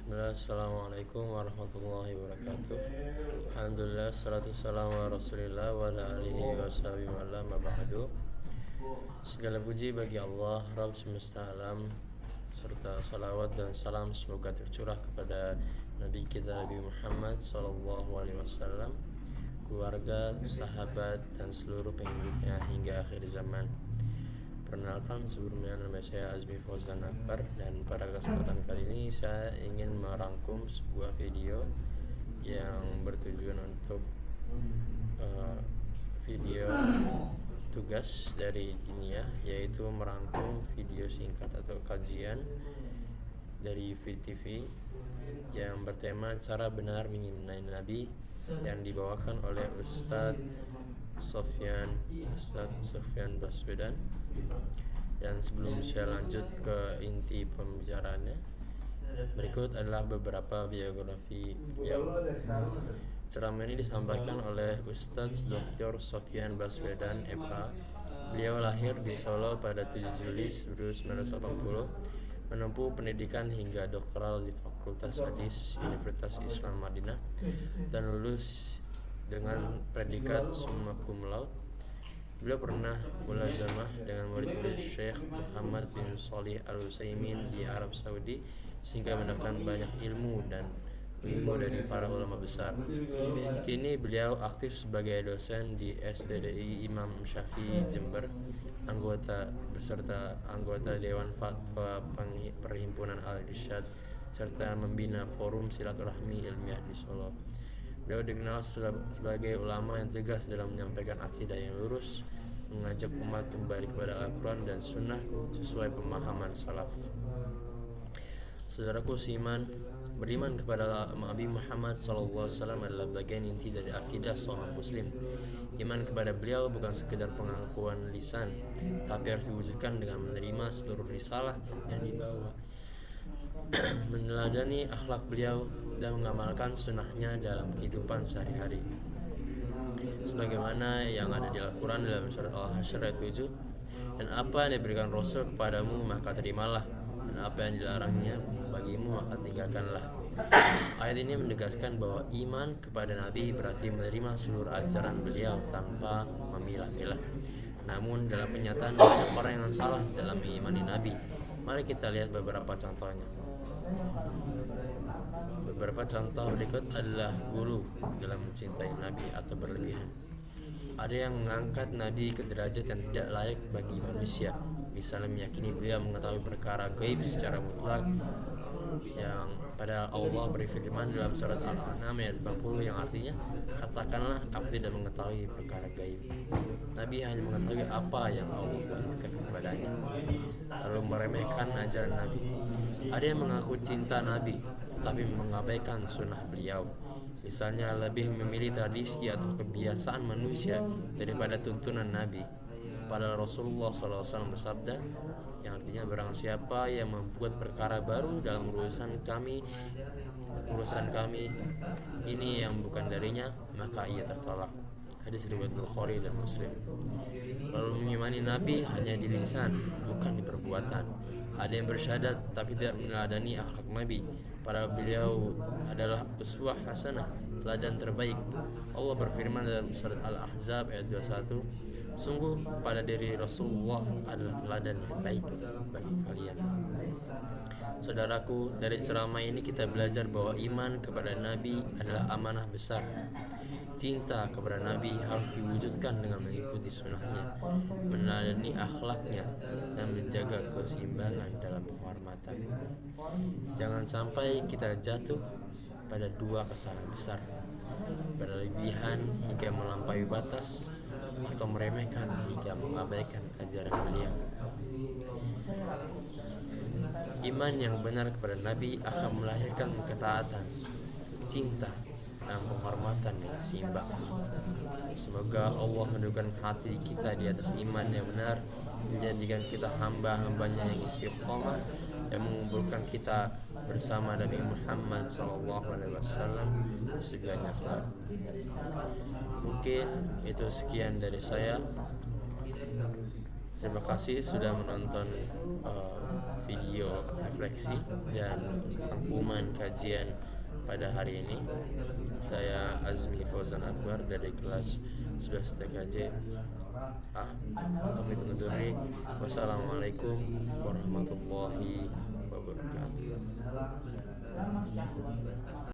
Bismillah, Assalamualaikum warahmatullahi wabarakatuh. Alhamdulillah, salatu wassalamu ala rasulillah wa ala alihi wa sahbihi wa ala ma ba'du. Segala puji bagi Allah, Rabb semesta alam, serta salawat dan salam semoga tercurah kepada Nabi kita Nabi Muhammad sallallahu alaihi wasallam, keluarga, sahabat, dan seluruh pengikutnya hingga akhir zaman. Perkenalkan, sebelumnya nama saya Azmi Fauzan Akbar, dan pada kesempatan kali ini saya ingin merangkum sebuah video yang bertujuan untuk video tugas dari Dinia, yaitu merangkum video singkat atau kajian dari VTV yang bertema cara benar mengenai Nabi, yang dibawakan oleh Ustadz Sofyan Baswedan. Dan sebelum saya lanjut ke inti pembicaraannya, berikut adalah beberapa biografi beliau. Ceramah ini disampaikan oleh Ustadz Dr. Sofyan Baswedan MA. Beliau lahir di Solo pada 7 Juli 1980, menempuh pendidikan hingga doktoral di Fakultas Hadis Universitas Islam Madinah, dan lulus dengan predikat summa cum laude. Beliau pernah mulazamah dengan murid-murid Syekh Muhammad bin Shalih Al-Utsaimin di Arab Saudi, sehingga mendapatkan banyak ilmu dari para ulama besar. Kini beliau aktif sebagai dosen di SDDI Imam Syafi'i Jember, beserta anggota Dewan Fatwa Perhimpunan Al-Irsyad, serta membina forum silaturahmi ilmiah di Solo. Beliau dikenal sebagai ulama yang tegas dalam menyampaikan akidah yang lurus, mengajak umat kembali kepada Al-Quran dan Sunnah sesuai pemahaman salaf. Saudaraku seiman, beriman kepada Nabi Muhammad SAW adalah bagian inti dari akidah seorang muslim. Iman kepada beliau bukan sekedar pengakuan lisan, tapi harus diwujudkan dengan menerima seluruh risalah yang dibawa, meneladani akhlak beliau, dan mengamalkan sunnahnya dalam kehidupan sehari-hari, sebagaimana yang ada di Al-Quran dalam surat Al-Hasyr ayat 7. Dan apa yang diberikan Rasul kepadamu maka terimalah, dan apa yang dilarangnya bagimu maka tinggalkanlah. Ayat ini menegaskan bahwa iman kepada Nabi berarti menerima seluruh ajaran beliau tanpa memilah-milah. Namun dalam kenyataan banyak orang yang salah dalam mengimani Nabi. Mari kita lihat beberapa contohnya. Beberapa contoh berikut adalah gulu dalam mencintai Nabi atau berlebihan. Ada yang mengangkat Nabi ke derajat yang tidak layak bagi manusia, misalnya meyakini beliau mengetahui perkara gaib secara mutlak, yang pada Allah berfirman dalam surat Al-An'am ayat 80 yang artinya, katakanlah aku tidak mengetahui perkara gaib. Nabi hanya mengetahui apa yang Allah wahyukan kepadanya, lalu meremehkan ajaran Nabi. Ada yang mengaku cinta Nabi tetapi mengabaikan sunnah beliau, misalnya lebih memilih tradisi atau kebiasaan manusia daripada tuntunan Nabi. Pada Rasulullah SAW bersabda, yang artinya barang siapa yang membuat perkara baru dalam urusan kami ini yang bukan darinya, maka ia tertolak. Hadis riwayat Bukhari dan Muslim. Lalu mengimani Nabi hanya di lisan, bukan di perbuatan. Ada yang bersyahadat tapi tidak meneladani akhlak Nabi, padahal beliau adalah uswah hasanah, teladan terbaik. Allah berfirman dalam surat Al-Ahzab ayat 21, sungguh pada diri Rasulullah adalah teladan yang baik bagi kalian. Saudaraku, dari ceramah ini kita belajar bahwa iman kepada Nabi adalah amanah besar. Cinta kepada Nabi harus diwujudkan dengan mengikuti sunnahnya, meneladani akhlaknya, dan menjaga keseimbangan dalam penghormatan. Jangan sampai kita jatuh pada dua kesalahan besar: berlebihan hingga melampaui batas, atau meremehkan hingga mengabaikan ajaran beliau. Iman yang benar kepada Nabi akan melahirkan ketaatan, cinta, dan penghormatan yang seimbang. Semoga Allah menundukkan hati kita di atas iman yang benar, menjadikan kita hamba-hambanya yang istiqomah, dan mengumpulkan kita bersama Nabi Muhammad SAW segalanya kelak. Mungkin itu sekian dari saya. Terima kasih sudah menonton video refleksi dan rangkuman kajian pada hari ini. Saya Azmi Fauzan Akbar dari kelas 11 TKJ. Kami undur diri. Wassalamualaikum warahmatullahi wabarakatuh.